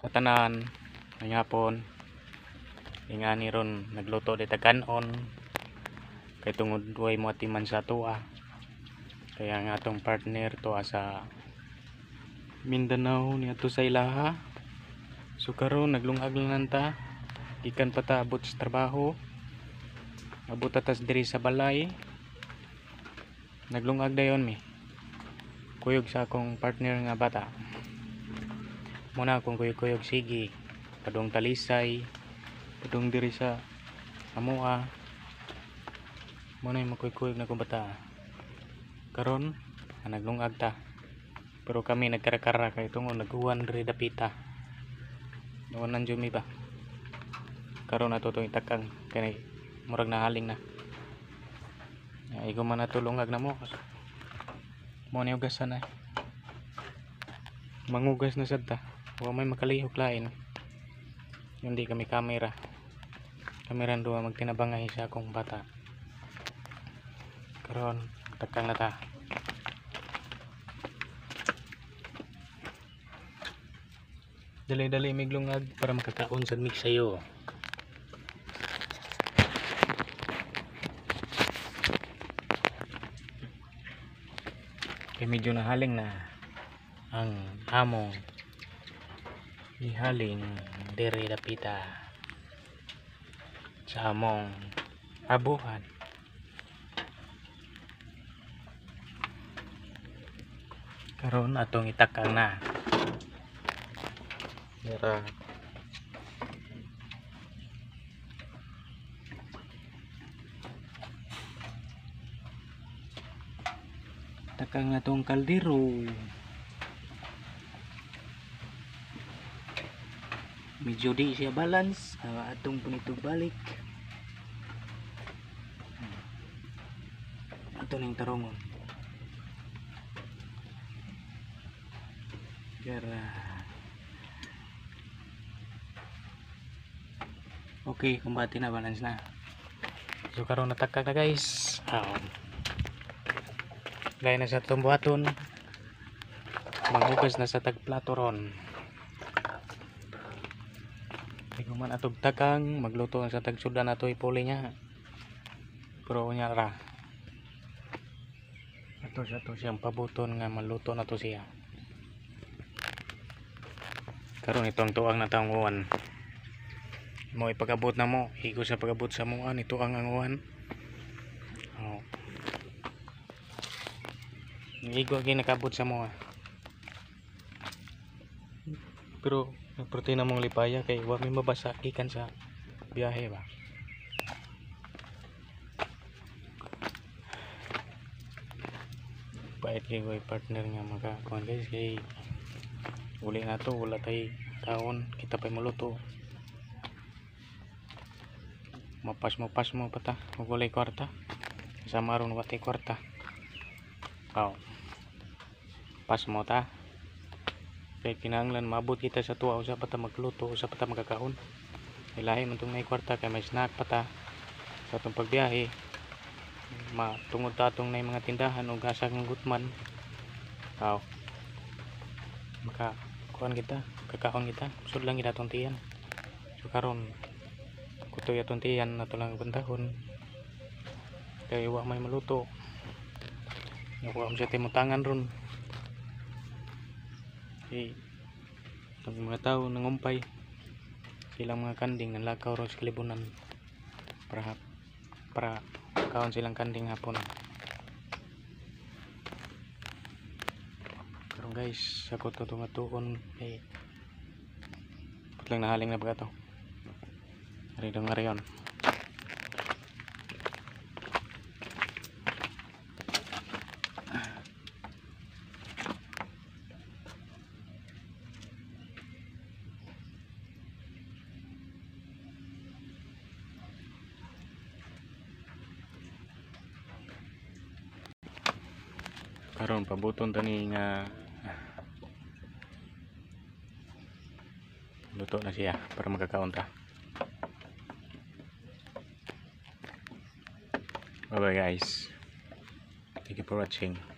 sa tanan may hapon ingani ron nagluto di kanon kay tungod way mo atiman sa tuwa kaya nga atong partner to sa Mindanao niadto sa ilaha. So karon naglungag lang ta gikan pa ta abot sa trabaho, abot tatas diri sa balay, naglungag dayon mi kuyog sa akong partner nga bata. Muna akong kuyog sige padung talisay padung diri sa amua muna yung makuyog na kong bata. Karon naglungag ta pero kami nagkarakara kay tungod naguwan diri dapita nawanan jumi ba karon ato itong itakang kay murag nahaling na igo man natulungag na mo ni ugasan na mangugas na sad ta wa may makalihok lain hindi kami kamera duha magtinabangay sa akong bata. Karon takang na ta dali-dali miglungag para makakaon sa mix sayo. Kay medyo nahaling na ang among ihaling diri dapita sa among abuhan. Karon atong itakang na para takang na tong kaldero. Medyo di siya balance atong punitog balik ato ning tarongon kaya okay kumbati na balance na. So karon natakag na guys gaya na sa itong buhaton mangugas na sa tagplato ron ikaw man atog takang magluto sa tagsudan na ito ipuli niya pero niya ra ito siyang pabuton nga maluto na to siya. Karon itong tuang na taong uwan mo ipagabot na mo higo sa pagabot sa muan ito ang uwan higo agi nakabot sa mua pero nagprotein na mong lipaya kay wa may mabasa ikan sa biyahe ba. Bait kay ko partner nga makakuan guys kay uli na to wala tay taon kita pay maluto mapas mo pata ug walay kwarta sa maron watay kwarta pas mo ta kay kinahanglan maabot kita sa tuwa usa pa ta magluto usa pa ta magkakaon ilahi man tong may kwarta kay may snack pa ta sa atong pagbiyahe matungod ta atong nay mga tindahan ug asa ng gutman maka kuan kita kakaon kita sud lang gid atong tiyan. So karon kutoy atong tiyan nato lang bantahon kay wa may maluto nakuha mo siya timutangan ron itong mga tao nangumpay silang mga kanding nanlakaw ron sa kalibunan para kaon silang kanding hapon. Karon guys ako tutong atuon putlang nahaling na baga to aridong arayon. Karon pabuton tani nga luto na siya para magkakaon ta. Bye bye guys, thank you for watching.